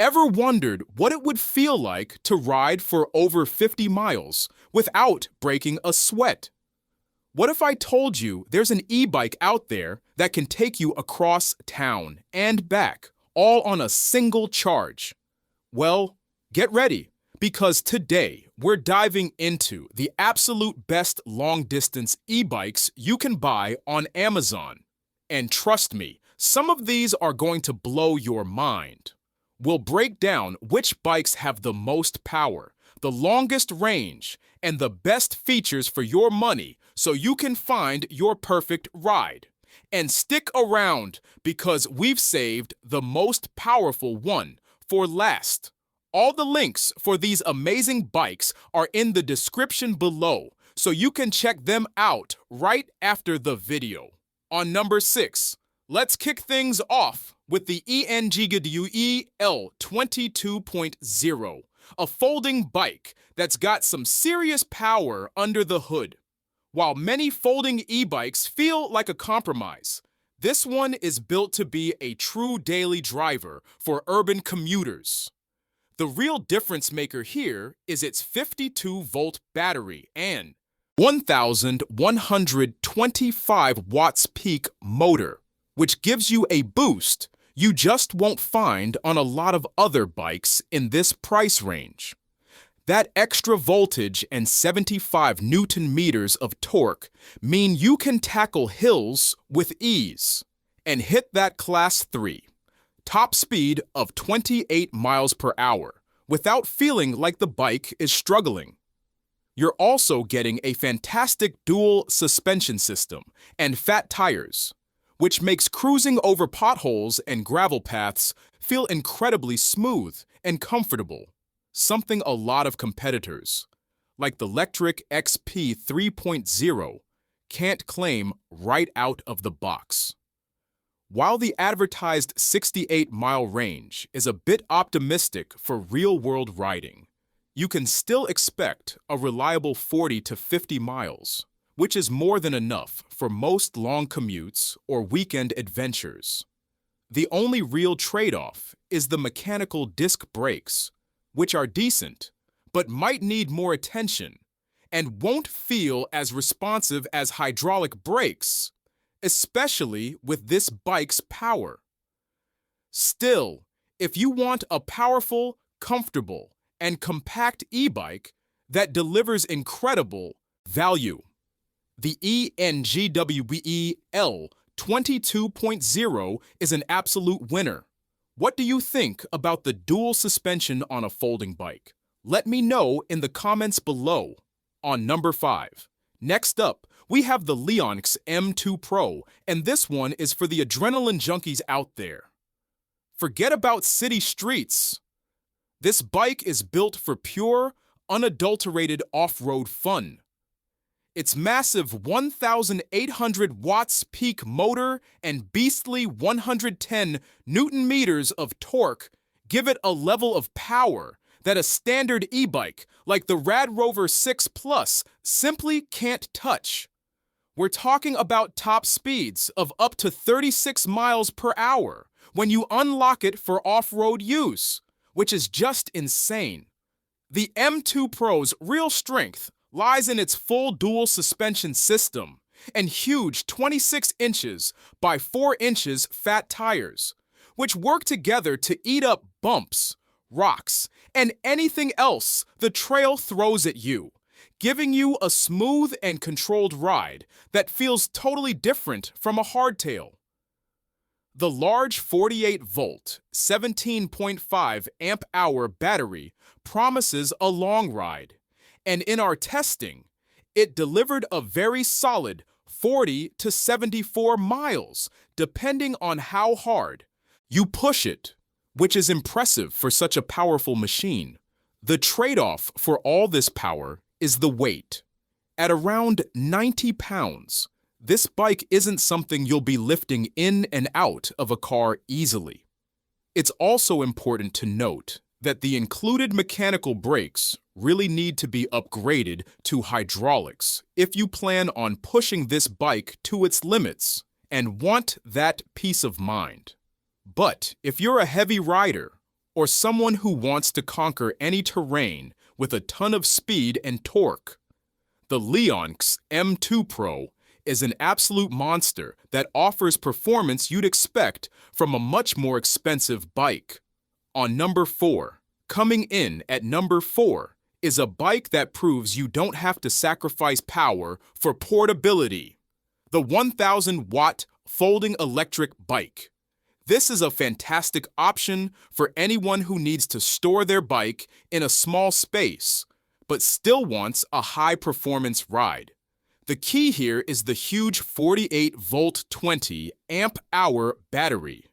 Ever wondered what it would feel like to ride for over 50 miles without breaking a sweat? What if I told you there's an e-bike out there that can take you across town and back, all on a single charge? Well, get ready, because today we're diving into the absolute best long-distance e-bikes you can buy on Amazon. And trust me, some of these are going to blow your mind. We'll break down which bikes have the most power, the longest range, and the best features for your money so you can find your perfect ride. And stick around because we've saved the most powerful one for last. All the links for these amazing bikes are in the description below, so you can check them out right after the video. On number 6, let's kick things off with the YOLOWAY L22.0, a folding bike that's got some serious power under the hood. While many folding e-bikes feel like a compromise, this one is built to be a true daily driver for urban commuters. The real difference maker here is its 52-volt battery and 1,125 watts peak motor, which gives you a boost you just won't find on a lot of other bikes in this price range. That extra voltage and 75 Newton meters of torque mean you can tackle hills with ease and hit that Class 3, top speed of 28 miles per hour without feeling like the bike is struggling. You're also getting a fantastic dual suspension system and fat tires, which makes cruising over potholes and gravel paths feel incredibly smooth and comfortable, something a lot of competitors, like the Lectric XP 3.0, can't claim right out of the box. While the advertised 68-mile range is a bit optimistic for real-world riding, you can still expect a reliable 40 to 50 miles, which is more than enough for most long commutes or weekend adventures. The only real trade-off is the mechanical disc brakes, which are decent, but might need more attention and won't feel as responsive as hydraulic brakes, especially with this bike's power. Still, if you want a powerful, comfortable, and compact e-bike that delivers incredible value, the YOLOWAY L22.0 is an absolute winner. What do you think about the dual suspension on a folding bike? Let me know in the comments below. On number 5. Next up, we have the Leonix M2 Pro, and this one is for the adrenaline junkies out there. Forget about city streets. This bike is built for pure, unadulterated off-road fun. Its massive 1,800 watts peak motor and beastly 110 Newton meters of torque give it a level of power that a standard e-bike like the Rad Rover 6 Plus simply can't touch. We're talking about top speeds of up to 36 miles per hour when you unlock it for off-road use, which is just insane. The M2 Pro's real strength lies in its full dual suspension system and huge 26 inches by 4 inches fat tires, which work together to eat up bumps, rocks, and anything else the trail throws at you, giving you a smooth and controlled ride that feels totally different from a hardtail. The large 48-volt, 17.5 amp-hour battery promises a long ride, and in our testing, it delivered a very solid 40 to 74 miles, depending on how hard you push it, which is impressive for such a powerful machine. The trade-off for all this power is the weight. At around 90 pounds, this bike isn't something you'll be lifting in and out of a car easily. It's also important to note that the included mechanical brakes really need to be upgraded to hydraulics if you plan on pushing this bike to its limits and want that peace of mind. But if you're a heavy rider or someone who wants to conquer any terrain with a ton of speed and torque. The Leonx M2 Pro is an absolute monster that offers performance you'd expect from a much more expensive bike. On number 4, coming in at number 4, is a bike that proves you don't have to sacrifice power for portability. The 1,000-watt folding electric bike. This is a fantastic option for anyone who needs to store their bike in a small space, but still wants a high-performance ride. The key here is the huge 48-volt 20-amp-hour battery.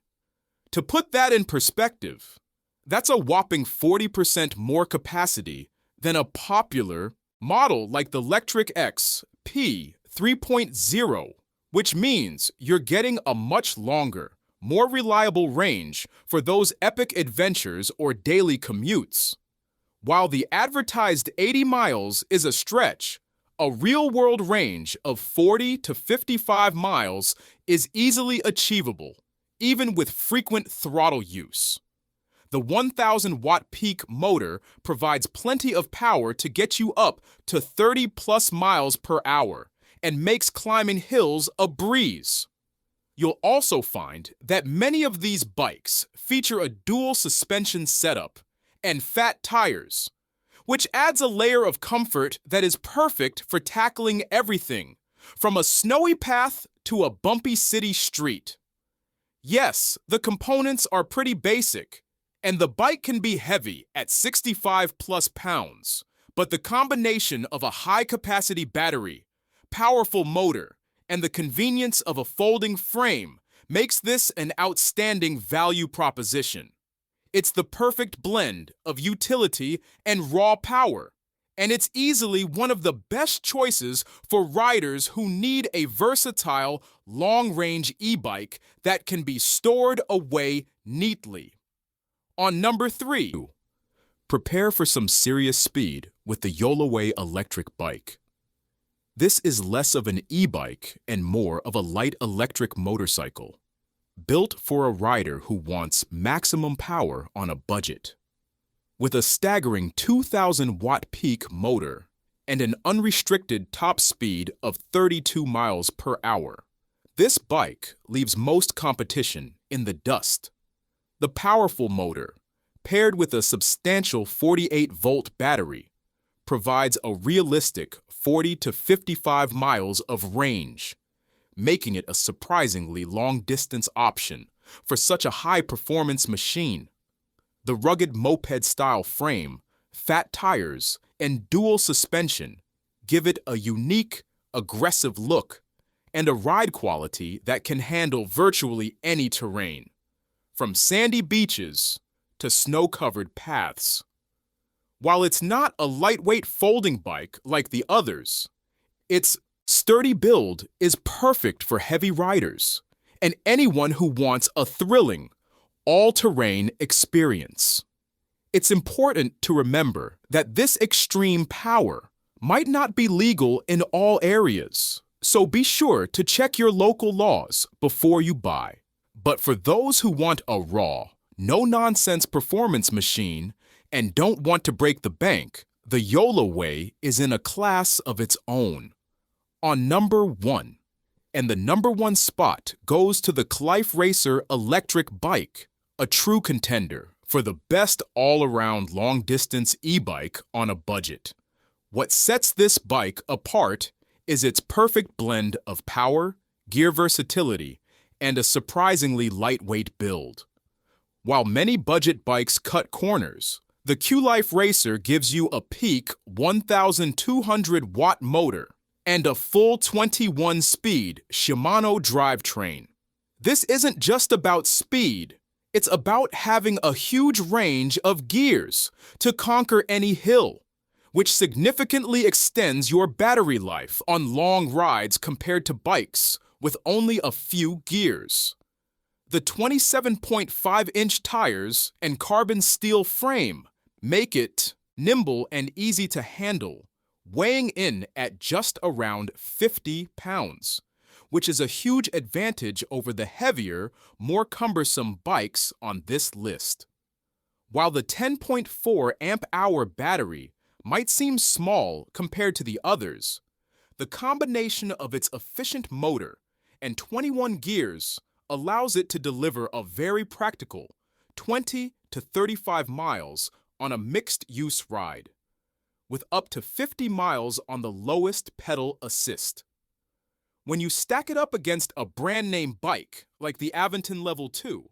To put that in perspective, that's a whopping 40% more capacity than a popular model like the Lectric X P 3.0, which means you're getting a much longer, more reliable range for those epic adventures or daily commutes. While the advertised 80 miles is a stretch, a real-world range of 40 to 55 miles is easily achievable, even with frequent throttle use. The 1,000-watt peak motor provides plenty of power to get you up to 30-plus miles per hour and makes climbing hills a breeze. You'll also find that many of these bikes feature a dual suspension setup and fat tires, which adds a layer of comfort that is perfect for tackling everything, from a snowy path to a bumpy city street. Yes, the components are pretty basic, and the bike can be heavy at 65-plus pounds, but the combination of a high-capacity battery, powerful motor, and the convenience of a folding frame makes this an outstanding value proposition. It's the perfect blend of utility and raw power, and it's easily one of the best choices for riders who need a versatile, long-range e-bike that can be stored away neatly. On number 3, prepare for some serious speed with the YOLOWAY electric bike. This is less of an e-bike and more of a light electric motorcycle, built for a rider who wants maximum power on a budget. With a staggering 2,000-watt peak motor and an unrestricted top speed of 32 miles per hour, this bike leaves most competition in the dust. The powerful motor, paired with a substantial 48-volt battery, provides a realistic 40 to 55 miles of range, making it a surprisingly long-distance option for such a high-performance machine. The rugged moped-style frame, fat tires, and dual suspension give it a unique, aggressive look and a ride quality that can handle virtually any terrain, from sandy beaches to snow-covered paths. While it's not a lightweight folding bike like the others, its sturdy build is perfect for heavy riders and anyone who wants a thrilling, all-terrain experience. It's important to remember that this extreme power might not be legal in all areas, so be sure to check your local laws before you buy. But for those who want a raw, no-nonsense performance machine and don't want to break the bank, the YOLOWAY is in a class of its own. On number 1, and the number 1 spot goes to the Qlife Racer electric bike, a true contender for the best all-around long-distance e-bike on a budget. What sets this bike apart is its perfect blend of power, gear versatility, and a surprisingly lightweight build. While many budget bikes cut corners, the Qlife Racer gives you a peak 1,200-watt motor and a full 21-speed Shimano drivetrain. This isn't just about speed, it's about having a huge range of gears to conquer any hill, which significantly extends your battery life on long rides compared to bikes with only a few gears. The 27.5-inch tires and carbon steel frame make it nimble and easy to handle, weighing in at just around 50 pounds, which is a huge advantage over the heavier, more cumbersome bikes on this list. While the 10.4 amp-hour battery might seem small compared to the others, the combination of its efficient motor and 21 gears allows it to deliver a very practical 20 to 35 miles on a mixed-use ride, with up to 50 miles on the lowest pedal assist. When you stack it up against a brand-name bike like the Aventon Level 2,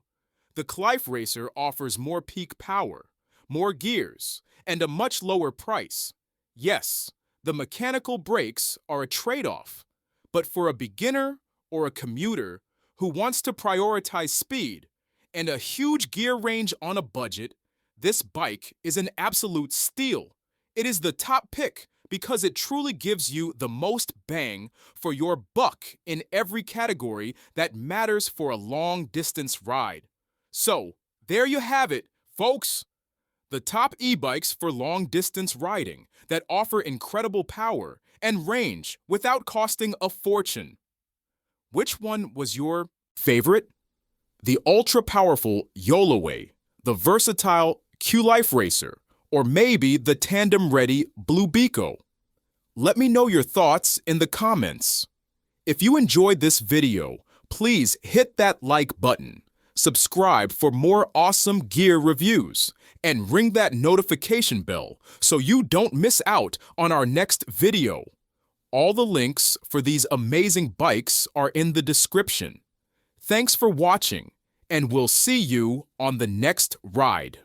the Qlife Racer offers more peak power, more gears, and a much lower price. Yes, the mechanical brakes are a trade-off, but for a beginner or a commuter who wants to prioritize speed and a huge gear range on a budget, this bike is an absolute steal. It is the top pick because it truly gives you the most bang for your buck in every category that matters for a long-distance ride. So, there you have it, folks. The top e-bikes for long-distance riding that offer incredible power and range without costing a fortune. Which one was your favorite? The ultra-powerful YOLOWAY, the versatile Qlife Racer, or maybe the tandem-ready Bluebiko? Let me know your thoughts in the comments. If you enjoyed this video, please hit that like button, subscribe for more awesome gear reviews, and ring that notification bell so you don't miss out on our next video. All the links for these amazing bikes are in the description. Thanks for watching, and we'll see you on the next ride.